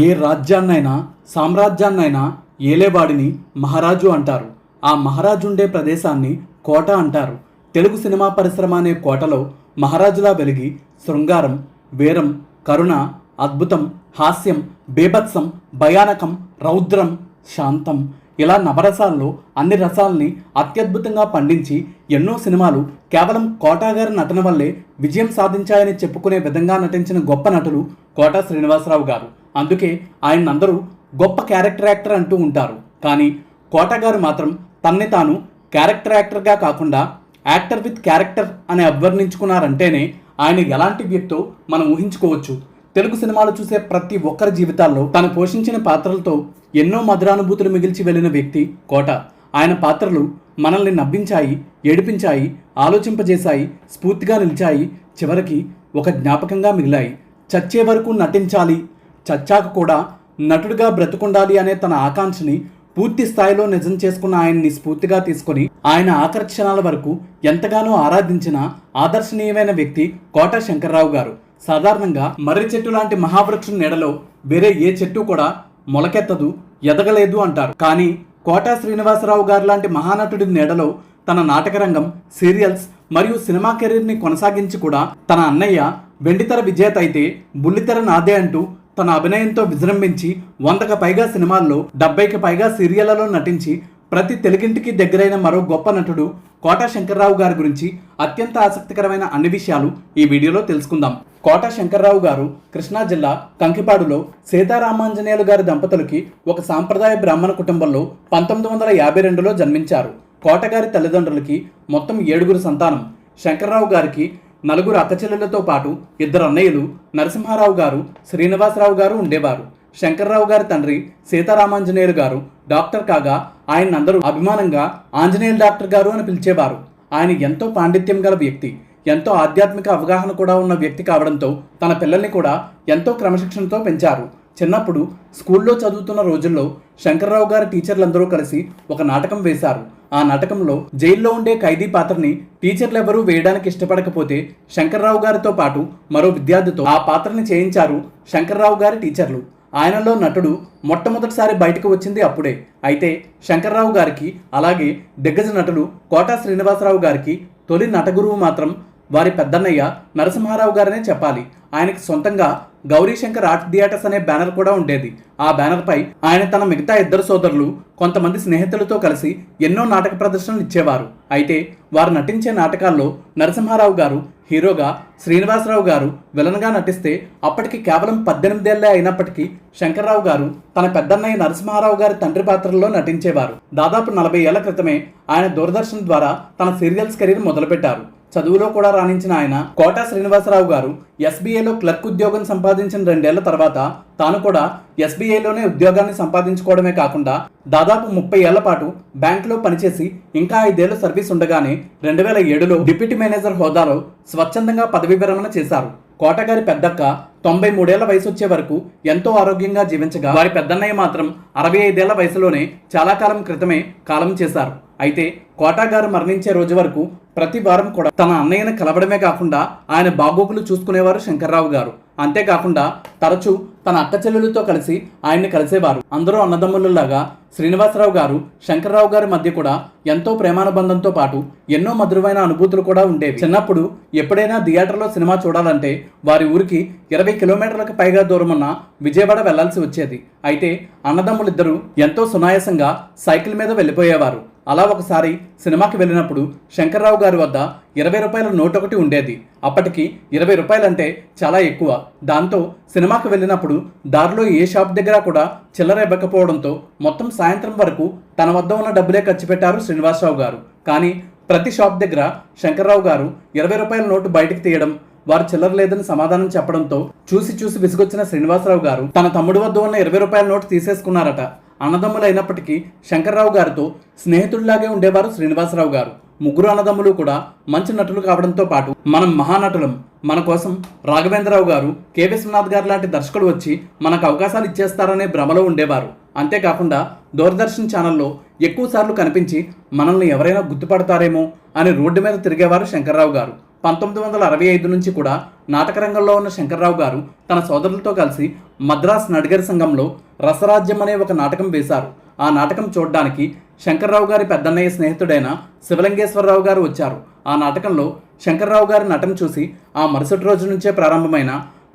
ఏ రాజ్యాన్నైనా సామ్రాజ్యాన్నైనా ఏలేవాడిని మహారాజు అంటారు. ఆ మహారాజు ఉండే ప్రదేశాన్ని కోట అంటారు. తెలుగు సినిమా పరిశ్రమ అనే కోటలో మహారాజులా వెలిగి శృంగారం, వీరం, కరుణ, అద్భుతం, హాస్యం, బీభత్సం, భయానకం, రౌద్రం, శాంతం ఇలా నవరసాల్లో అన్ని రసాలని అత్యద్భుతంగా పండించి ఎన్నో సినిమాలు కేవలం కోటా గారి నటన వల్లే విజయం సాధించాయని చెప్పుకునే విధంగా నటించిన గొప్ప నటులు కోటా శ్రీనివాసరావు గారు. అందుకే ఆయన అందరూ గొప్ప క్యారెక్టర్ యాక్టర్ అంటూ ఉంటారు. కానీ కోటా గారు మాత్రం తన్ని తాను క్యారెక్టర్ యాక్టర్గా కాకుండా యాక్టర్ విత్ క్యారెక్టర్ అని అభివర్ణించుకున్నారంటేనే ఆయన ఎలాంటి వ్యక్తో మనం ఊహించుకోవచ్చు. తెలుగు సినిమాలు చూసే ప్రతి ఒక్కరి జీవితాల్లో తను పోషించిన పాత్రలతో ఎన్నో మధురానుభూతులు మిగిల్చి వెళ్ళిన వ్యక్తి కోట. ఆయన పాత్రలు మనల్ని నవ్వించాయి, ఏడిపించాయి, ఆలోచింపజేశాయి, స్ఫూర్తిగా నిలిచాయి, చివరికి ఒక జ్ఞాపకంగా మిగిలాయి. చచ్చే వరకు నటించాలి, చచ్చాక కూడా నటుడిగా బ్రతుకుండాలి అనే తన ఆకాంక్షని పూర్తి స్థాయిలో నిజం చేసుకున్న ఆయన్ని స్ఫూర్తిగా తీసుకొని ఆయన ఆఖరి క్షణాల వరకు ఎంతగానో ఆరాధించిన ఆదర్శనీయమైన వ్యక్తి కోట శంకర్రావు గారు. సాధారణంగా మర్రి చెట్టు లాంటి మహావృక్షం నీడలో వేరే ఏ చెట్టు కూడా మొలకెత్తదు, ఎదగలేదు అంటారు. కానీ కోట శ్రీనివాసరావు గారు లాంటి మహానటుడి నీడలో తన నాటకరంగం, సీరియల్స్ మరియు సినిమా కెరీర్ని కొనసాగించి కూడా తన అన్నయ్య వెండితెర విజేత అయితే బుల్లితెర నాదే అంటూ తన అభినయంతో విజృంభించి 100కి పైగా సినిమాల్లో 70కి పైగా సీరియళ్లలో నటించి ప్రతి తెలుగింటికి దగ్గరైన మరో గొప్ప నటుడు కోట శంకర్రావు గారి గురించి అత్యంత ఆసక్తికరమైన అన్ని విషయాలు ఈ వీడియోలో తెలుసుకుందాం. కోట శంకర్రావు గారు కృష్ణా జిల్లా కంకిపాడులో సీతారామాంజనేయులు గారి దంపతులకి ఒక సాంప్రదాయ బ్రాహ్మణ కుటుంబంలో 1952లో జన్మించారు. కోట గారి తల్లిదండ్రులకి మొత్తం 7గురు సంతానం. శంకర్రావు గారికి 4 అక్కచెల్లెలతో పాటు 2 అన్నయ్యలు నరసింహారావు గారు, శ్రీనివాసరావు గారు ఉండేవారు. శంకర్రావు గారి తండ్రి సీతారామాంజనేయులు గారు డాక్టర్ కాగా ఆయన అందరూ అభిమానంగా ఆంజనేయులు డాక్టర్ గారు అని పిలిచేవారు. ఆయన ఎంతో పాండిత్యం గల వ్యక్తి, ఎంతో ఆధ్యాత్మిక అవగాహన కూడా ఉన్న వ్యక్తి కావడంతో తన పిల్లల్ని కూడా ఎంతో క్రమశిక్షణతో పెంచారు. చిన్నప్పుడు స్కూల్లో చదువుతున్న రోజుల్లో శంకర్రావు గారి టీచర్లందరూ కలిసి ఒక నాటకం వేశారు. ఆ నాటకంలో జైల్లో ఉండే ఖైదీ పాత్రని టీచర్లు ఎవరూ వేయడానికి ఇష్టపడకపోతే శంకర్రావు గారితో పాటు మరో విద్యార్థితో ఆ పాత్రని చేయించారు శంకర్రావు గారి టీచర్లు. ఆయనలో నటుడు మొట్టమొదటిసారి బయటకు వచ్చింది అప్పుడే. అయితే శంకర్రావు గారికి అలాగే దిగ్గజ నటులు కోట శ్రీనివాసరావు గారికి తొలి నటగురువు మాత్రం వారి పెద్దన్నయ్య నరసింహారావు గారనే చెప్పాలి. ఆయనకి సొంతంగా గౌరీశంకర్ ఆర్ట్ థియేటర్స్ అనే బ్యానర్ కూడా ఉండేది. ఆ బ్యానర్ పై ఆయన తన మిగతా 2 సోదరులు కొంతమంది స్నేహితులతో కలిసి ఎన్నో నాటక ప్రదర్శనలు ఇచ్చేవారు. అయితే వారు నటించే నాటకాల్లో నరసింహారావు గారు హీరోగా, శ్రీనివాసరావు గారు విలన్గా నటిస్తే అప్పటికి కేవలం 18 ఏళ్లే అయినప్పటికీ శంకర్రావు గారు తన పెద్దన్నయ్య నరసింహారావు గారి తండ్రి పాత్రల్లో నటించేవారు. దాదాపు 40 ఏళ్ల క్రితమే ఆయన దూరదర్శన్ ద్వారా తన సీరియల్స్ కెరీర్ మొదలుపెట్టారు. చదువులో కూడా రాణించిన ఆయన కోట శ్రీనివాసరావు గారు ఎస్బీఐలో క్లర్క్ ఉద్యోగం సంపాదించిన 2 ఏళ్ల తర్వాత తాను కూడా ఎస్బీఐలోనే ఉద్యోగాన్ని సంపాదించుకోవడమే కాకుండా దాదాపు 30 ఏళ్ల పాటు బ్యాంకులో పనిచేసి ఇంకా 5 ఏళ్ల సర్వీస్ ఉండగానే 2007లో డిప్యూటీ మేనేజర్ హోదాలో స్వచ్ఛందంగా పదవీ విరమణ చేశారు. కోట గారి పెద్దక్క 93 ఏళ్ల వయసు వచ్చే వరకు ఎంతో ఆరోగ్యంగా జీవించగా వారి పెద్దన్నయ్య మాత్రం 65 ఏళ్ల వయసులోనే చాలా కాలం క్రితమే కాలం చేశారు. అయితే కోట గారు మరణించే రోజు వరకు ప్రతి వారం కూడా తన అన్నయ్యను కలవడమే కాకుండా ఆయన బాగోగులు చూసుకునేవారు శంకర్రావు గారు. అంతేకాకుండా తరచూ తన అక్క చెల్లెలతో కలిసి ఆయన్ని కలిసేవారు. అందరూ అన్నదమ్ములలాగా శ్రీనివాసరావు గారు శంకర్రావు గారి మధ్య కూడా ఎంతో ప్రేమానుబంధంతో పాటు ఎన్నో మధురమైన అనుభూతులు కూడా ఉండేవి. చిన్నప్పుడు ఎప్పుడైనా థియేటర్లో సినిమా చూడాలంటే వారి ఊరికి 20 కిలోమీటర్లకు పైగా దూరం ఉన్న విజయవాడ వెళ్లాల్సి వచ్చేది. అయితే అన్నదమ్ములిద్దరూ ఎంతో సునాయాసంగా సైకిల్ మీద వెళ్ళిపోయేవారు. అలా ఒకసారి సినిమాకి వెళ్ళినప్పుడు శంకర్రావు గారి వద్ద 20 రూపాయల నోట్ ఒకటి ఉండేది. అప్పటికి 20 రూపాయలంటే చాలా ఎక్కువ. దాంతో సినిమాకి వెళ్ళినప్పుడు దారిలో ఏ షాప్ దగ్గర కూడా చిల్లర ఇవ్వకపోవడంతో మొత్తం సాయంత్రం వరకు తన వద్ద ఉన్న డబ్బులే ఖర్చు పెట్టారు శ్రీనివాసరావు గారు. కానీ ప్రతి షాప్ దగ్గర శంకర్రావు గారు 20 రూపాయల నోటు బయటకు తీయడం, వారు చిల్లర లేదని సమాధానం చెప్పడంతో చూసి విసుగొచ్చిన శ్రీనివాసరావు గారు తన తమ్ముడి వద్ద ఉన్న 20 రూపాయల నోటు తీసేసుకున్నారట. అన్నదమ్ములు అయినప్పటికీ శంకర్రావు గారితో స్నేహితుడిలాగే ఉండేవారు శ్రీనివాసరావు గారు. 3 అన్నదమ్ములు కూడా మంచి నటులు కావడంతో పాటు మనం మహానటులం, మన కోసం రాఘవేంద్రరావు గారు, కె విశ్వనాథ్ గారు లాంటి దర్శకుడు వచ్చి మనకు అవకాశాలు ఇచ్చేస్తారనే భ్రమలో ఉండేవారు. అంతేకాకుండా దూరదర్శన్ ఛానల్లో ఎక్కువసార్లు కనిపించి మనల్ని ఎవరైనా గుర్తుపడతారేమో అని రోడ్డు మీద తిరిగేవారు శంకర్రావు గారు. 1965 నుంచి కూడా నాటక రంగంలో ఉన్న శంకర్రావు గారు తన సోదరులతో కలిసి మద్రాస్ నడిగరి సంఘంలో రసరాజ్యం అనే ఒక నాటకం వేశారు. ఆ నాటకం చూడడానికి శంకర్రావు గారి పెద్దన్నయ్య స్నేహితుడైన శివలింగేశ్వరరావు గారు వచ్చారు. ఆ నాటకంలో శంకర్రావు గారి నటన చూసి ఆ మరుసటి రోజు నుంచే ప్రారంభమైన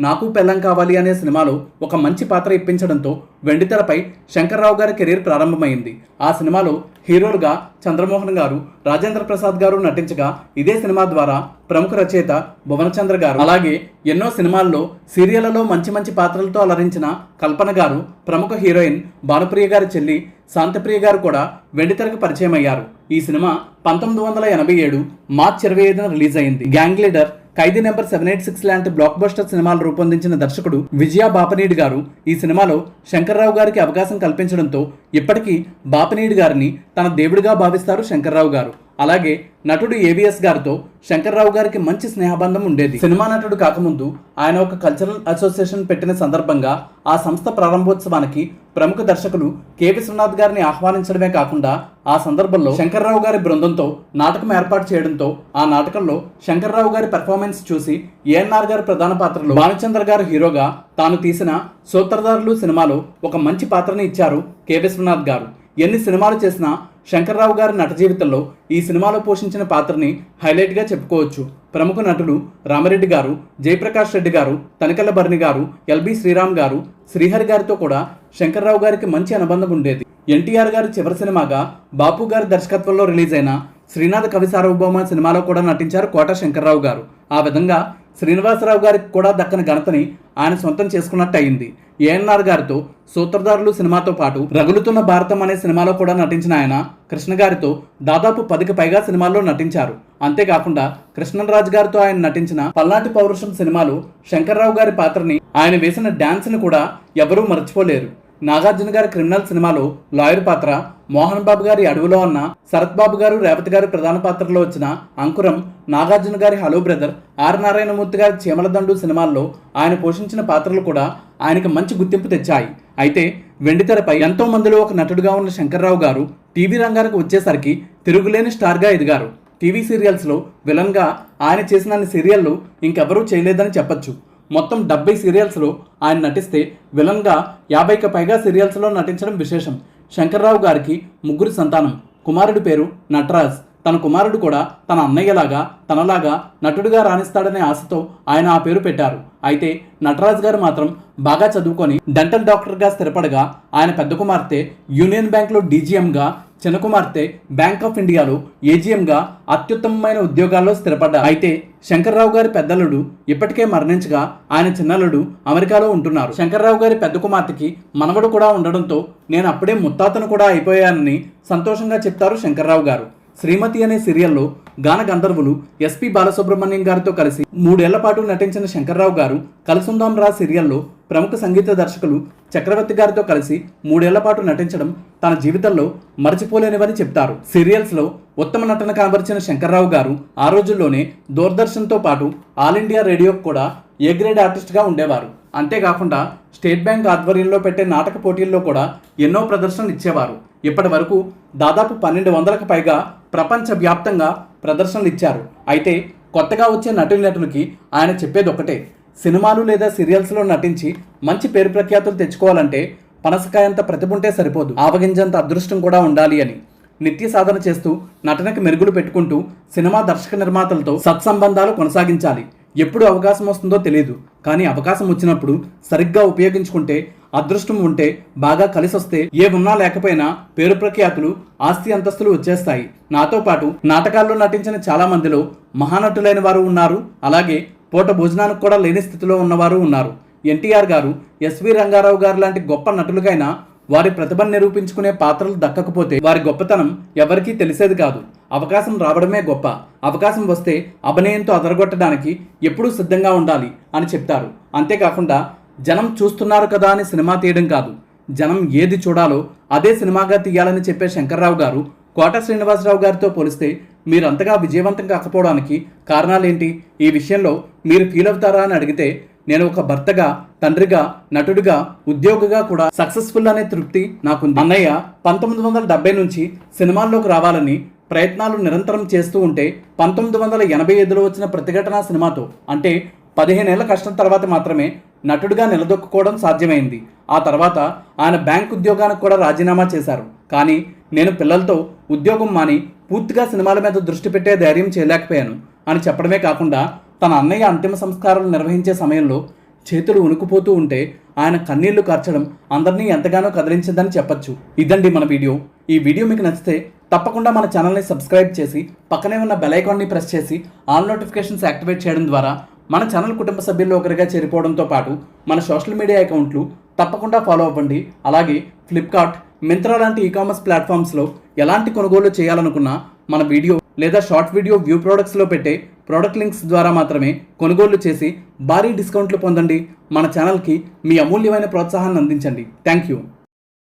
నాకు పెళ్ళం కావాలి అనే సినిమాలో ఒక మంచి పాత్ర ఇప్పించడంతో వెండితెరపై శంకర్రావు గారి కెరీర్ ప్రారంభమైంది. ఆ సినిమాలో హీరోలుగా చంద్రమోహన్ గారు, రాజేంద్ర ప్రసాద్ గారు నటించగా ఇదే సినిమా ద్వారా ప్రముఖ రచయిత భువనచంద్ర గారు, అలాగే ఎన్నో సినిమాల్లో సీరియళ్లలో మంచి మంచి పాత్రలతో అలరించిన కల్పన గారు, ప్రముఖ హీరోయిన్ భానుప్రియ గారి చెల్లి శాంతిప్రియ గారు కూడా వెండితెరకు పరిచయం అయ్యారు. ఈ సినిమా 1987 మార్చి 25న రిలీజ్ అయింది. గ్యాంగ్ లీడర్, ఖైదీ నెంబర్ 786 లాంటి బ్లాక్ బస్టర్ సినిమాలు రూపొందించిన దర్శకుడు విజయ బాపినీడి గారు ఈ సినిమాలో శంకర్రావు గారికి అవకాశం కల్పించడంతో ఇప్పటికీ బాపినీడి గారిని తన దేవుడిగా భావిస్తారు శంకర్రావు గారు. అలాగే నటుడు ఏవిఎస్ గారితో శంకర్రావు గారికి మంచి స్నేహబంధం ఉండేది. సినిమా నటుడు కాకముందు ఆయన ఒక కల్చరల్ అసోసియేషన్ పెట్టిన సందర్భంగా ఆ సంస్థ ప్రారంభోత్సవానికి ప్రముఖ దర్శకులు కె విశ్వనాథ్ గారిని ఆహ్వానించడమే కాకుండా ఆ సందర్భంలో శంకర్రావు గారి బృందంతో నాటకం ఏర్పాటు చేయడంతో ఆ నాటకంలో శంకర్రావు గారి పెర్ఫార్మెన్స్ చూసి ఏఎన్ఆర్ గారి ప్రధాన పాత్రలో భానుచంద్ర గారు హీరోగా తాను తీసిన సూత్రధారులు సినిమాలో ఒక మంచి పాత్రని ఇచ్చారు కె విశ్వనాథ్ గారు. ఎన్ని సినిమాలు చేసినా శంకర్రావు గారి నట జీవితంలో ఈ సినిమాలో పోషించిన పాత్రని హైలైట్గా చెప్పుకోవచ్చు. ప్రముఖ నటులు రామరెడ్డి గారు, జయప్రకాష్ రెడ్డి గారు, తనికెళ్ల భరణి గారు, ఎల్బి శ్రీరామ్ గారు, శ్రీహరి గారితో కూడా శంకర్రావు గారికి మంచి అనుబంధం ఉండేది. ఎన్టీఆర్ గారి చివరి సినిమాగా బాపు గారి దర్శకత్వంలో రిలీజ్ అయిన శ్రీనాథ కవి సార్వభౌమ సినిమాలో కూడా నటించారు కోట శంకర్రావు గారు. ఆ విధంగా శ్రీనివాసరావు గారికి కూడా దక్కని ఘనతని ఆయన సొంతం చేసుకున్నట్టు అయింది. ఏఎన్ఆర్ గారితో సూత్రధారులు సినిమాతో పాటు రగులుతున్న భారతం అనే సినిమాలో కూడా నటించిన ఆయన కృష్ణ గారితో దాదాపు 10కి పైగా సినిమాల్లో నటించారు. అంతేకాకుండా కృష్ణరాజు గారితో ఆయన నటించిన పల్నాటి పౌరుషం సినిమాలో శంకర్రావు గారి పాత్రని, ఆయన వేసిన డాన్స్ని కూడా ఎవరూ మర్చిపోలేరు. నాగార్జున గారి క్రిమినల్ సినిమాలో లాయర్ పాత్ర, మోహన్ బాబు గారి అడవిలో ఉన్న శరత్ బాబు గారు, రేవతి గారి ప్రధాన పాత్రలో వచ్చిన అంకురం, నాగార్జున గారి హలో బ్రదర్, ఆర్ నారాయణమూర్తి గారి చీమలదండు సినిమాల్లో ఆయన పోషించిన పాత్రలు కూడా ఆయనకు మంచి గుర్తింపు తెచ్చాయి. అయితే వెండితెరపై ఎంతో మందిలో ఒక నటుడుగా ఉన్న శంకర్రావు గారు టీవీ రంగానికి వచ్చేసరికి తిరుగులేని స్టార్గా ఎదిగారు. టీవీ సీరియల్స్లో విలన్గా ఆయన చేసిన సీరియల్లు ఇంకెవరూ చేయలేదని చెప్పొచ్చు. మొత్తం 70 సీరియల్స్లో ఆయన నటిస్తే విలన్గా 50కి పైగా సీరియల్స్లో నటించడం విశేషం. శంకర్రావు గారికి 3 సంతానం. కుమారుడి పేరు నటరాజ్. తన కుమారుడు కూడా తన అన్నయ్యలాగా తనలాగా నటుడిగా రాణిస్తాడనే ఆశతో ఆయన ఆ పేరు పెట్టారు. అయితే నటరాజ్ గారు మాత్రం బాగా చదువుకొని డెంటల్ డాక్టర్గా స్థిరపడగా ఆయన పెద్ద కుమార్తె యూనియన్ బ్యాంక్లో డీజీఎంగా, చిన్న కుమార్తె బ్యాంక్ ఆఫ్ ఇండియాలో ఏజీఎంగా అత్యుత్తమమైన ఉద్యోగాల్లో స్థిరపడ్డారు. అయితే శంకర్రావు గారి పెద్దలుడు ఇప్పటికే మరణించగా ఆయన చిన్నలుడు అమెరికాలో ఉంటున్నారు. శంకర్రావు గారి పెద్ద కుమార్తెకి మనవడు కూడా ఉండడంతో నేను అప్పుడే ముత్తాతను కూడా అయిపోయానని సంతోషంగా చెప్తారు శంకర్రావు గారు. శ్రీమతి అనే సీరియల్లో గాన గంధర్వులు ఎస్పి బాలసుబ్రహ్మణ్యం గారితో కలిసి 3 ఏళ్ల పాటు నటించిన శంకర్రావు గారు కలసుందాం రా సీరియల్లో ప్రముఖ సంగీత దర్శకులు చక్రవర్తి గారితో కలిసి 3 ఏళ్ల పాటు నటించడం తన జీవితంలో మరచిపోలేనివని చెప్తారు. సీరియల్స్లో ఉత్తమ నటన కనబరిచిన శంకర్రావు గారు ఆ రోజుల్లోనే దూరదర్శన్తో పాటు ఆల్ ఇండియా రేడియోకు కూడా ఏ గ్రేడ్ ఆర్టిస్ట్గా ఉండేవారు. అంతేకాకుండా స్టేట్ బ్యాంక్ ఆధ్వర్యంలో పెట్టే నాటక పోటీల్లో కూడా ఎన్నో ప్రదర్శనలు ఇచ్చేవారు. ఇప్పటి వరకు దాదాపు 1200కి పైగా ప్రపంచవ్యాప్తంగా ప్రదర్శనలు ఇచ్చారు. అయితే కొత్తగా వచ్చే నటులకి ఆయన చెప్పేది ఒకటే, సినిమాలు లేదా సీరియల్స్లో నటించి మంచి పేరు ప్రఖ్యాతులు తెచ్చుకోవాలంటే పనసకాయంత ప్రతిభ ఉంటే సరిపోదు, ఆవగింజంత అదృష్టం కూడా ఉండాలి అని. నిత్య సాధన చేస్తూ నటనకి మెరుగులు పెట్టుకుంటూ సినిమా దర్శక నిర్మాతలతో సత్సంబంధాలు కొనసాగించాలి. ఎప్పుడు అవకాశం వస్తుందో తెలియదు, కానీ అవకాశం వచ్చినప్పుడు సరిగ్గా ఉపయోగించుకుంటే, అదృష్టం ఉంటే, బాగా కలిసొస్తే ఏ ఉన్నా లేకపోయినా పేరు ప్రఖ్యాతులు, ఆస్తి అంతస్తులు వచ్చేస్తాయి. నాతో పాటు నాటకాల్లో నటించిన చాలా మందిలో మహానటులైన వారు ఉన్నారు. అలాగే పూట భోజనానికి కూడా లేని స్థితిలో ఉన్నవారు ఉన్నారు. ఎన్టీఆర్ గారు, ఎస్వి రంగారావు గారు లాంటి గొప్ప నటులుగైనా వారి ప్రతిభను నిరూపించుకునే పాత్రలు దక్కకపోతే వారి గొప్పతనం ఎవరికీ తెలిసేది కాదు. అవకాశం రావడమే గొప్ప. అవకాశం వస్తే అభినయంతో అదరగొట్టడానికి ఎప్పుడూ సిద్ధంగా ఉండాలి అని చెప్తారు. అంతేకాకుండా జనం చూస్తున్నారు కదా అని సినిమా తీయడం కాదు, జనం ఏది చూడాలో అదే సినిమాగా తీయాలని చెప్పే శంకర్రావు గారు కోట శ్రీనివాసరావు గారితో పోలిస్తే మీరు అంతగా విజయవంతం కాకపోవడానికి కారణాలేంటి, ఈ విషయంలో మీరు ఫీల్ అవుతారా అని అడిగితే, నేను ఒక భర్తగా, తండ్రిగా, నటుడిగా, ఉద్యోగిగా కూడా సక్సెస్ఫుల్ అనే తృప్తి నాకుంది. అన్నయ్య 1970 నుంచి సినిమాల్లోకి రావాలని ప్రయత్నాలు నిరంతరం చేస్తూ ఉంటే 1985లో వచ్చిన ప్రతిఘటన సినిమాతో, అంటే 15 ఏళ్ల కష్టం తర్వాత మాత్రమే నటుడిగా నిలదొక్కుకోవడం సాధ్యమైంది. ఆ తర్వాత ఆయన బ్యాంక్ ఉద్యోగానికి కూడా రాజీనామా చేశారు. కానీ నేను పిల్లలతో ఉద్యోగం మాని పూర్తిగా సినిమాల మీద దృష్టి పెట్టే ధైర్యం చేయలేకపోయాను అని చెప్పడమే కాకుండా తన అన్నయ్య అంతిమ సంస్కారాలు నిర్వహించే సమయంలో చేతులు ఉణుకుపోతూ ఉంటే ఆయన కన్నీళ్లు కార్చడం అందరినీ ఎంతగానో కదిలించిందని చెప్పొచ్చు. ఇదండి మన వీడియో. ఈ వీడియో మీకు నచ్చితే తప్పకుండా మన ఛానల్ని సబ్స్క్రైబ్ చేసి పక్కనే ఉన్న బెల్ ఐకాన్ని ప్రెస్ చేసి ఆల్ నోటిఫికేషన్స్ యాక్టివేట్ చేయడం ద్వారా మన ఛానల్ కుటుంబ సభ్యుల్లో ఒకరిగా చేరిపోవడంతో పాటు మన సోషల్ మీడియా అకౌంట్లు తప్పకుండా ఫాలో అవ్వండి. అలాగే ఫ్లిప్కార్ట్, మింత్రా లాంటి ఈకామర్స్ ప్లాట్ఫామ్స్లో ఎలాంటి కొనుగోలు చేయాలనుకున్నా మన వీడియో లేదా షార్ట్ వీడియో వ్యూ ప్రోడక్ట్స్లో పెట్టే ప్రోడక్ట్ లింక్స్ ద్వారా మాత్రమే కొనుగోళ్లు చేసి భారీ డిస్కౌంట్లు పొందండి. మన ఛానల్కి మీ అమూల్యమైన ప్రోత్సాహాన్ని అందించండి. Thank you.